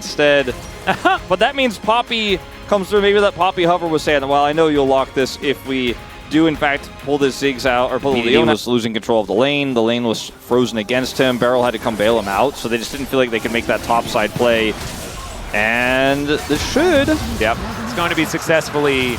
instead. But that means Poppy comes through. Maybe that Poppy hover was saying, well, I know you'll lock this if we do in fact pull this Ziggs out, or pull the Leon. Was losing control of the lane. The lane was frozen against him. Beryl had to come bail him out, so they just didn't feel like they could make that top side play. And this should. Yep, it's going to be successfully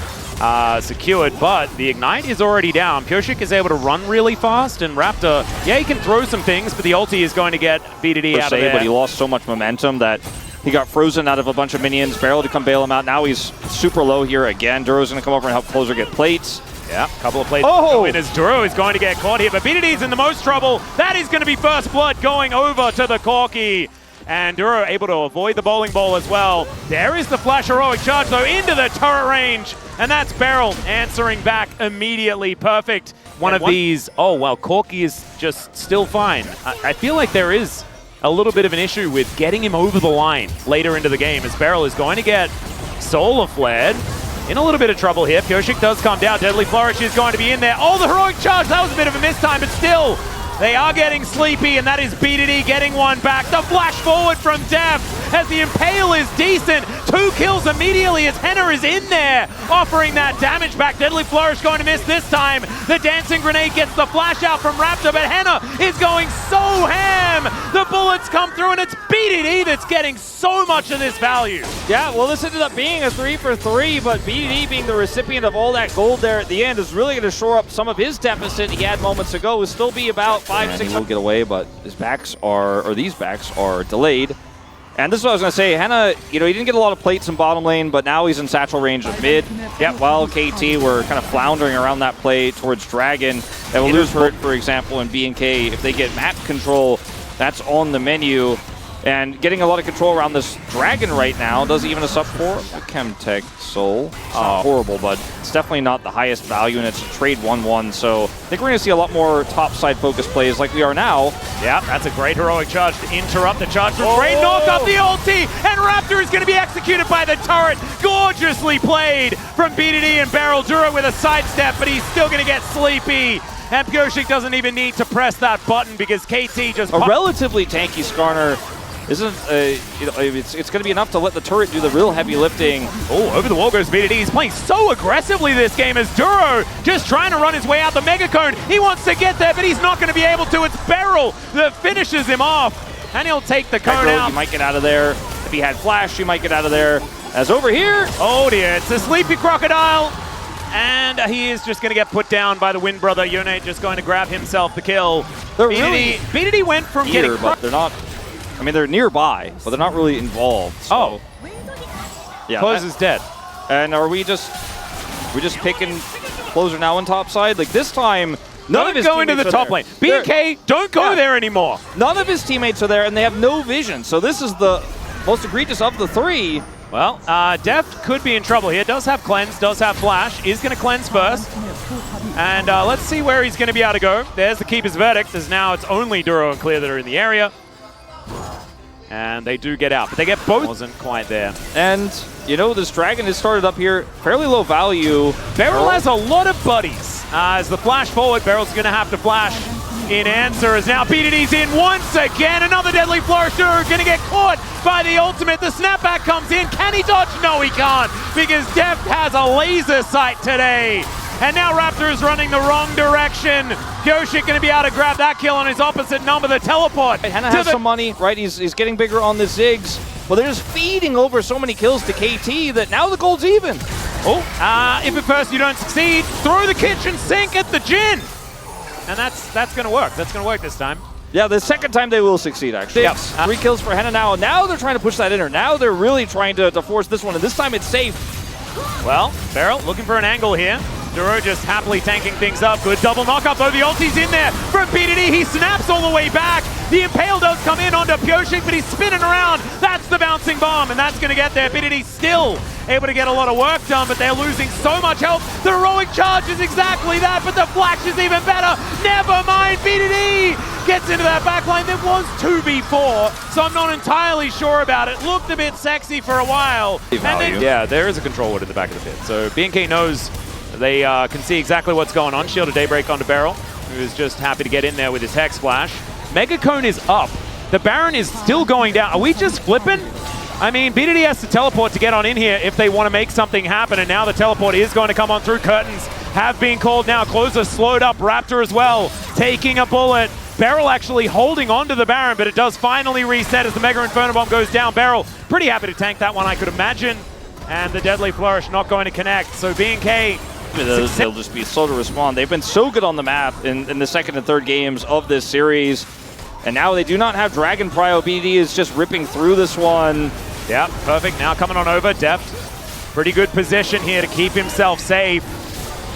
secured, but the Ignite is already down. FearX is able to run really fast, and Raptor, yeah, he can throw some things, but the ulti is going to get BDD out of there. But he lost so much momentum that he got frozen out of a bunch of minions. Beryl to come bail him out. Now he's super low here again. Duro's going to come over and help Closer get plates. Yeah, a couple of plates go in as Duro is going to get caught here, but BDD's in the most trouble. That is going to be first blood going over to the Corki. And Duro able to avoid the bowling ball as well. There is the flash heroic charge though into the turret range. And that's Beryl answering back immediately. Perfect. One of these, oh well, Corki is just still fine. I feel like there is a little bit of an issue with getting him over the line later into the game, as Beryl is going to get solar flared. In a little bit of trouble here. FearX does come down. Deadly Flourish is going to be in there. Oh, the heroic charge. That was a bit of a mistime, but still, they are getting sleepy, and that is BDD getting one back. The flash forward from Def as the Impale is decent. 2 kills immediately as Henna is in there, offering that damage back. Deadly Flourish going to miss this time. The Dancing Grenade gets the flash out from Raptor, but Henna is going so ham. The bullets come through, and it's BDD that's getting so much of this value. Yeah, well, this ended up being a 3 for 3, but BDD being the recipient of all that gold there at the end is really going to shore up some of his deficit he had moments ago. Will still be about 5-6. He will get away, but his backs are, or these backs are delayed. And this is what I was going to say. Henna, he didn't get a lot of plates in bottom lane, but now he's in satchel range of mid. Yep, while KT were kind of floundering around that play towards Dragon. They will lose Hurt, for example, and BNK. If they get map control, that's on the menu. And getting a lot of control around this Dragon right now does even us up for a Chemtech Soul. It's not horrible, but it's definitely not the highest value, and it's a trade 1-1. So I think we're going to see a lot more topside focused plays like we are now. Yeah, that's a great heroic charge to interrupt the charge from Great knock up the ulti, and Raptor is going to be executed by the turret. Gorgeously played from BDD and Beryl. Duro with a sidestep, but he's still going to get sleepy. And FearX doesn't even need to press that button because KT just... A relatively tanky Skarner isn't, it's going to be enough to let the turret do the real heavy lifting. Oh, over the wall goes BDD. He's playing so aggressively this game as Duro just trying to run his way out the Mega Cone. He wants to get there, but he's not going to be able to. It's Beryl that finishes him off, and he'll take the cone out. You might get out of there. If he had flash, you might get out of there. As over here. Oh dear, it's a Sleepy Crocodile. And he is just going to get put down by the Wind Brother. Yone just going to grab himself the kill. BDD went from getting... But they're not... I mean, they're nearby, but they're not really involved. So. Yeah, Close is dead. And are we just picking Closer now on top side? Like this time, none of his go into the top lane. BNK, don't go there anymore. None of his teammates are there, and they have no vision. So this is the most egregious of the 3. Well, Deft could be in trouble here. Does have cleanse, does have flash. Is going to cleanse first. And let's see where he's going to be able to go. There's the Keeper's Verdict, as now it's only Duro and Clear that are in the area. And they do get out, but they get both. Wasn't quite there. And, this Dragon has started up here, fairly low value. Beryl has a lot of buddies. As the flash forward, Beryl's going to have to flash in answer, as now BDD's in once again. Another Deadly Flourish. Going to get caught by the ultimate. The snapback comes in. Can he dodge? No, he can't, because Deft has a laser sight today. And now Raptor is running the wrong direction. FearX going to be able to grab that kill on his opposite number, the teleport. Henna has some money, right? He's getting bigger on the Ziggs. But they're just feeding over so many kills to KT that now the gold's even. If at first you don't succeed, throw the kitchen sink at the Jhin. And that's going to work. That's going to work this time. Yeah, the second time they will succeed, actually. Yep. 3 kills for Henna now. Now they're trying to push that inner. Now they're really trying to force this one, and this time it's safe. Well, Beryl looking for an angle here. Duro just happily tanking things up. Good double knock-up, though. The ulti's in there from BDD. He snaps all the way back. The Impale does come in onto FearX, but he's spinning around. That's the bouncing bomb, and that's going to get there. BDD still able to get a lot of work done, but they're losing so much health. The heroic charge is exactly that, but the flash is even better. Never mind, BDD gets into that backline. There was 2v4, so I'm not entirely sure about it. Looked a bit sexy for a while. Yeah, there is a control ward in the back of the pit, so BNK knows they can see exactly what's going on. Shield of Daybreak onto Beryl, who is just happy to get in there with his Hex Flash. Mega Cone is up. The Baron is still going down. Are we just flipping? I mean, BDD has to teleport to get on in here if they want to make something happen, and now the teleport is going to come on through. Curtains have been called now. Closer slowed up. Raptor as well, taking a bullet. Beryl actually holding on to the Baron, but it does finally reset as the Mega Inferno Bomb goes down. Beryl pretty happy to tank that one, I could imagine. And the Deadly Flourish not going to connect. So BNK... They'll just be slow to respond. They've been so good on the map in the second and third games of this series. And now they do not have Dragon Prio. BD is just ripping through this one. Yeah, perfect. Now coming on over. Deft, pretty good position here to keep himself safe.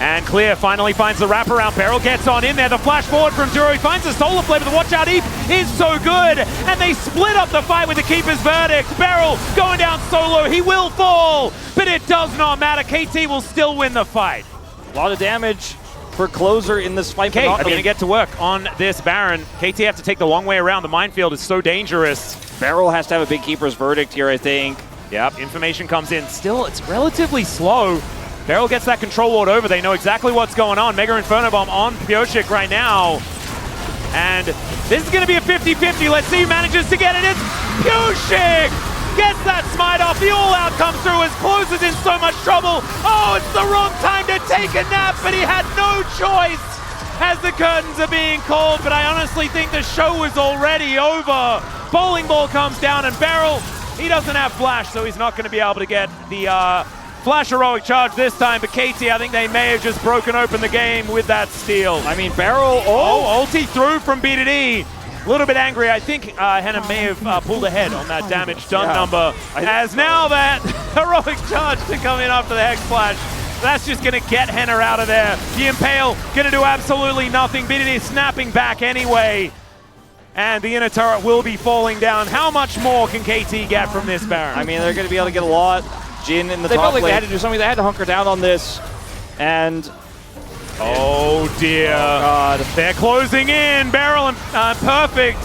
And Clear finally finds the wraparound. Beryl gets on in there. The flash forward from Duro. He finds the Solar Flame, but the watch out heap is so good. And they split up the fight with the Keeper's Verdict. Beryl going down solo. He will fall, but it does not matter. KT will still win the fight. A lot of damage for Closer in this fight. KT going to get to work on this Baron. KT have to take the long way around. The minefield is so dangerous. Beryl has to have a big Keeper's Verdict here, I think. Yep, information comes in. Still, it's relatively slow. Beryl gets that control ward over. They know exactly what's going on. Mega Inferno Bomb on FearX right now. And this is going to be a 50-50. Let's see who manages to get it. It's FearX! Gets that smite off. The all-out comes through as Closer's in so much trouble. Oh, it's the wrong time to take a nap, but he had no choice as the curtains are being called. But I honestly think the show was already over. Bowling ball comes down, and Beryl, he doesn't have flash, so he's not going to be able to get the flash heroic charge this time. But KT, I think they may have just broken open the game with that steal. I mean, Beryl, ulti through from BDD. A little bit angry. I think Henna may have pulled ahead on that damage done number. As now that heroic charge to come in after the Hex Flash. That's just going to get Henna out of there. The Impale going to do absolutely nothing. BDD snapping back anyway. And the inner turret will be falling down. How much more can KT get from this Baron? I mean, they're going to be able to get a lot. Jin in the top lane. They felt like they had to do something. They had to hunker down on this. And... oh dear. Oh God. They're closing in. Beryl and Perfect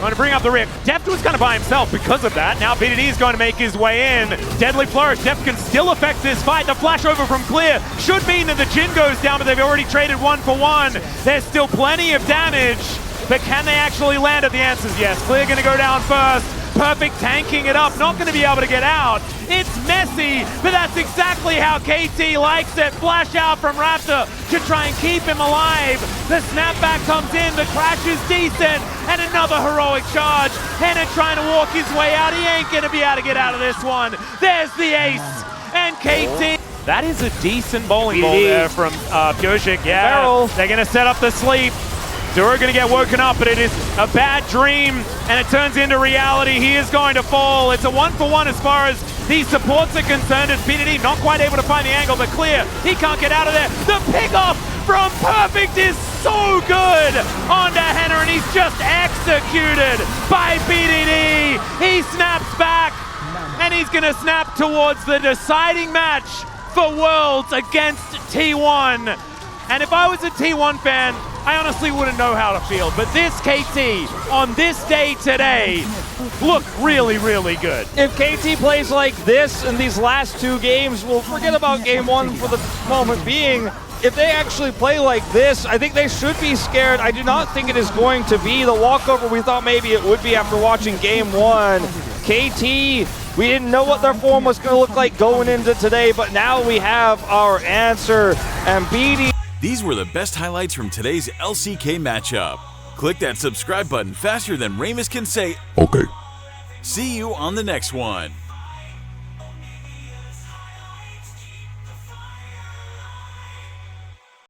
going to bring up the rear. Deft was kind of by himself because of that. Now BDD is going to make his way in. Deadly Flourish. Deft can still affect this fight. The flash over from Clear should mean that the Jin goes down, but they've already traded 1 for 1. There's still plenty of damage, but can they actually land it? The answer is yes. Clear going to go down first. Perfect tanking it up, not going to be able to get out. It's messy, but that's exactly how KT likes it. Flash out from Raptor to try and keep him alive. The snapback comes in, the crash is decent, and another heroic charge. Henna trying to walk his way out. He ain't going to be able to get out of this one. There's the ace, and KT. That is a decent bowling ball there from FearX. Yeah, Beryl. They're going to set up the sleep. Duro going to get woken up, but it is a bad dream, and it turns into reality. He is going to fall. It's a 1 for 1 as far as these supports are concerned, as BDD not quite able to find the angle, but Clear, he can't get out of there. The pick-off from Perfect is so good onto Henna, and he's just executed by BDD. He snaps back, and he's going to snap towards the deciding match for Worlds against T1. And if I was a T1 fan, I honestly wouldn't know how to feel, but this KT on this day today looked really, really good. If KT plays like this in these last 2 games, we'll forget about game 1 for the moment being. If they actually play like this, I think they should be scared. I do not think it is going to be the walkover we thought maybe it would be after watching game 1. KT, we didn't know what their form was going to look like going into today, but now we have our answer. And BD. These were the best highlights from today's LCK matchup. Click that subscribe button faster than Ramus can say, okay. See you on the next one.